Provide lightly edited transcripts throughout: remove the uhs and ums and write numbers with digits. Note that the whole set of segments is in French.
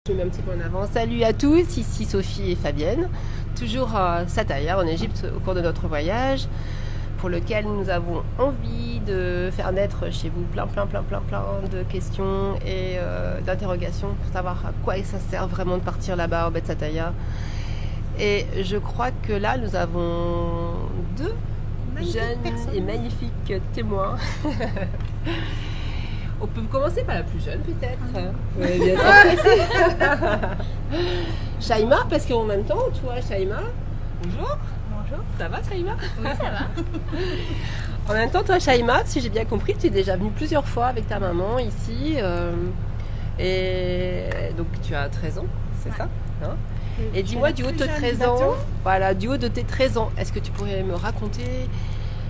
Je me mets un petit peu en avant. Salut à tous, ici Sophie et Fabienne, toujours à Sattaya en Égypte au cours de notre voyage pour lequel nous avons envie de faire naître chez vous plein de questions et d'interrogations pour savoir à quoi ça sert vraiment de partir là-bas au Bet Sattaya. Et je crois que là nous avons deux jeunes et magnifiques témoins. On peut commencer par la plus jeune peut-être. Oui, bien sûr. Shaima, parce qu'en même temps, toi Shaima, bonjour. Bonjour. Ça va Shaima? Oui, ça va. En même temps, toi Shaima, si j'ai bien compris, tu es déjà venue plusieurs fois avec ta maman ici. Et donc tu as 13 ans, c'est ça hein? Et dis-moi, du haut de tes 13 ans, voilà, du haut de tes 13 ans, est-ce que tu pourrais me raconter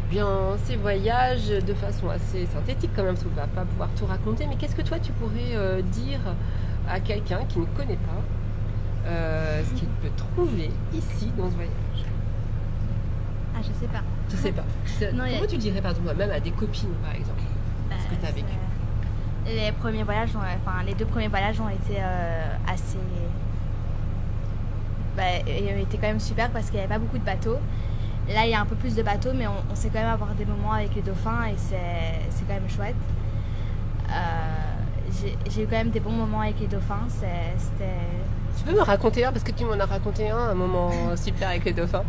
bien ces voyages de façon assez synthétique quand même, parce qu'on ne va pas pouvoir tout raconter, mais qu'est-ce que toi tu pourrais dire à quelqu'un qui ne connaît pas ce qu'il peut trouver ici dans ce voyage? Ah, je sais pas. Je sais pas. Non, comment tu dirais par exemple, même à des copines par exemple, ce que tu as vécu? Les premiers voyages, les 2 premiers voyages ont été assez... ils étaient quand même super parce qu'il n'y avait pas beaucoup de bateaux. Là, il y a un peu plus de bateaux, mais on sait quand même avoir des moments avec les dauphins et c'est quand même chouette. J'ai eu quand même des bons moments avec les dauphins. Tu peux me raconter un, parce que tu m'en as raconté un moment super avec les dauphins.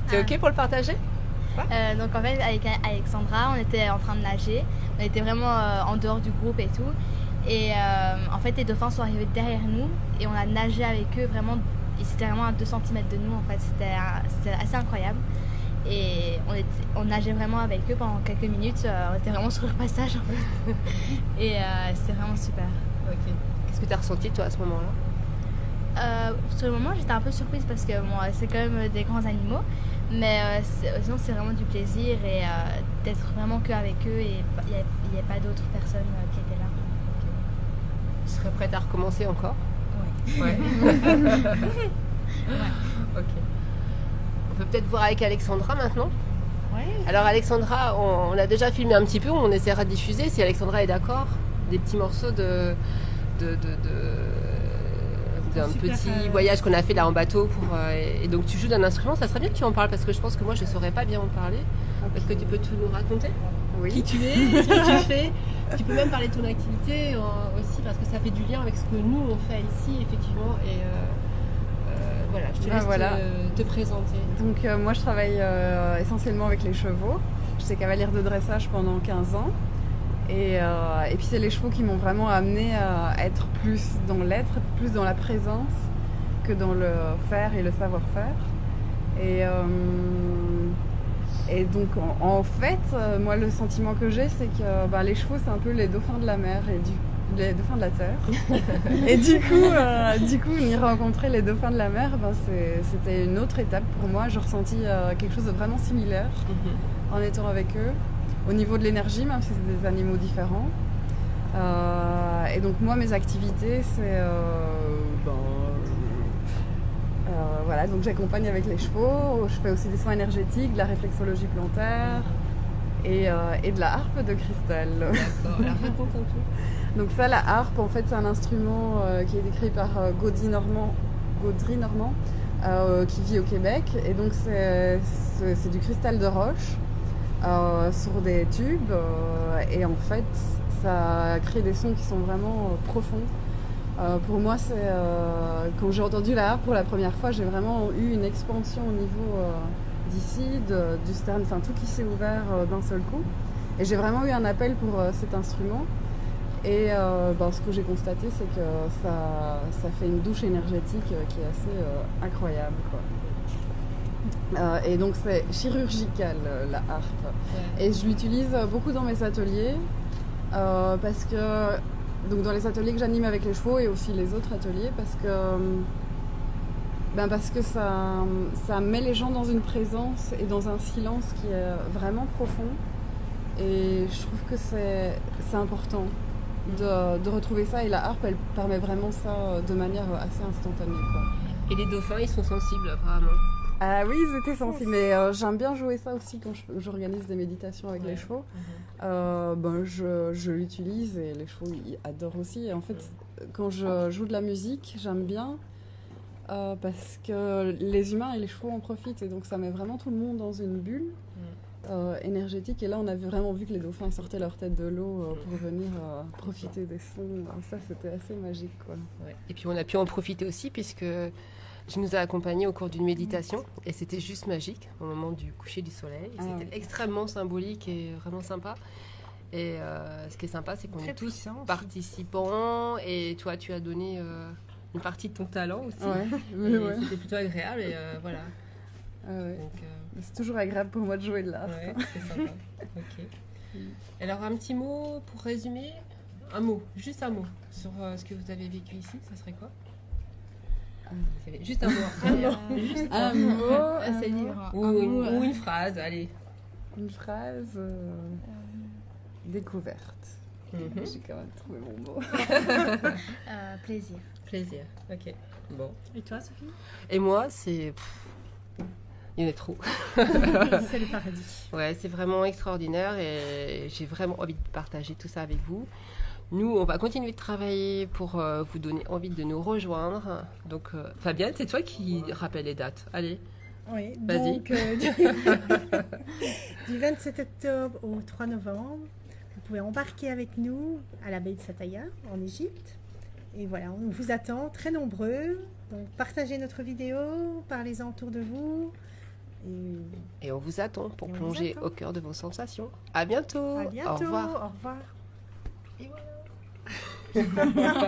C'est ok pour le partager? Donc en fait, avec Alexandra, on était en train de nager. On était vraiment en dehors du groupe et tout. Et en fait, les dauphins sont arrivés derrière nous et on a nagé avec eux vraiment. C'était vraiment à 2 cm de nous. En fait, c'était assez incroyable. Et on nageait vraiment avec eux pendant quelques minutes. On était vraiment sur leur passage en fait. Et c'était vraiment super. Ok. Qu'est-ce que tu as ressenti toi à ce moment-là? Sur le moment, j'étais un peu surprise parce que bon, c'est quand même des grands animaux. Mais sinon, c'est vraiment du plaisir et d'être vraiment qu'avec eux. Et il n'y a pas d'autres personnes qui étaient là. Okay. Tu serais prête à recommencer encore? Oui. Ouais. Ouais. Ok. On peut peut-être voir avec Alexandra maintenant. Oui. Alors Alexandra, on a déjà filmé un petit peu, on essaiera de diffuser si Alexandra est d'accord, des petits morceaux d'un petit voyage qu'on a fait là en bateau et donc tu joues d'un instrument, ça serait bien que tu en parles parce que je pense que moi je ne saurais pas bien en parler. Okay. Est-ce que tu peux tout nous raconter? Oui. Qui tu es, ce que tu fais? Tu peux même parler de ton activité aussi parce que ça fait du lien avec ce que nous on fait ici effectivement et voilà, je te laisse te présenter. Donc moi je travaille essentiellement avec les chevaux. J'étais cavalière de dressage pendant 15 ans. Et puis c'est les chevaux qui m'ont vraiment amenée à être plus dans l'être, plus dans la présence que dans le faire et le savoir-faire. Et donc en fait, moi le sentiment que j'ai, c'est que les chevaux c'est un peu les dauphins de la mer et les dauphins de la terre. Et du coup, venir rencontrer les dauphins de la mer, c'était une autre étape pour moi. J'ai ressenti quelque chose de vraiment similaire en étant avec eux. Au niveau de l'énergie, même si c'est des animaux différents. Et donc moi, mes activités, c'est... voilà, donc j'accompagne avec les chevaux. Je fais aussi des soins énergétiques, de la réflexologie plantaire et de la harpe de cristal. D'accord, alors raconte un peu. Donc ça, la harpe, en fait, c'est un instrument qui est décrit par Gaudry Normand, qui vit au Québec. Et donc c'est du cristal de roche. Sur des tubes et en fait ça crée des sons qui sont vraiment profonds. Pour moi quand j'ai entendu la harpe pour la première fois, j'ai vraiment eu une expansion au niveau d'ici, du sternum, enfin tout qui s'est ouvert d'un seul coup et j'ai vraiment eu un appel pour cet instrument et ce que j'ai constaté c'est que ça fait une douche énergétique qui est assez incroyable quoi. Et donc c'est chirurgical la harpe. Ouais. Et je l'utilise beaucoup dans mes ateliers parce que donc dans les ateliers que j'anime avec les chevaux et aussi les autres ateliers parce que ça met les gens dans une présence et dans un silence qui est vraiment profond et je trouve que c'est important de retrouver ça et la harpe elle permet vraiment ça de manière assez instantanée quoi. Et les dauphins ils sont sensibles apparemment. Ah oui, ils étaient sensibles, mais j'aime bien jouer ça aussi quand j'organise des méditations avec les chevaux. Je l'utilise et les chevaux ils adorent aussi. Et en fait, quand je joue de la musique, j'aime bien parce que les humains et les chevaux en profitent et donc ça met vraiment tout le monde dans une bulle énergétique. Et là, on a vraiment vu que les dauphins sortaient leur tête de l'eau pour venir profiter des sons. Ça, c'était assez magique, quoi. Ouais. Et puis on a pu en profiter aussi puisque tu nous as accompagnés au cours d'une méditation et c'était juste magique au moment du coucher du soleil. C'était extrêmement symbolique et vraiment sympa. Et ce qui est sympa, c'est qu'on est tous participants et toi, tu as donné une partie de ton talent aussi. Ouais. C'était plutôt agréable et voilà. Ouais. Donc, c'est toujours agréable pour moi de jouer de l'art. Ouais, c'est sympa. Ok. Alors un petit mot pour résumer, juste un mot sur ce que vous avez vécu ici, ça serait quoi? Juste un mot. Juste un mot. C'est libre. Ou une phrase, allez. Une phrase découverte. J'ai quand même trouvé mon mot. Plaisir. Plaisir, ok. Bon. Et toi, Sophie? Et moi, c'est... Il y en a trop. C'est le paradis. Ouais, c'est vraiment extraordinaire et j'ai vraiment envie de partager tout ça avec vous. Nous, on va continuer de travailler pour vous donner envie de nous rejoindre. Donc, Fabienne, c'est toi qui rappelle les dates. Allez, oui, vas-y. Donc, du 27 octobre au 3 novembre, vous pouvez embarquer avec nous à la baie de Sataya, en Égypte. Et voilà, on vous attend très nombreux. Donc, partagez notre vidéo, parlez-en autour de vous. Et on vous attend pour plonger au cœur de vos sensations. À bientôt. À bientôt. Au revoir. Au revoir. Et voilà.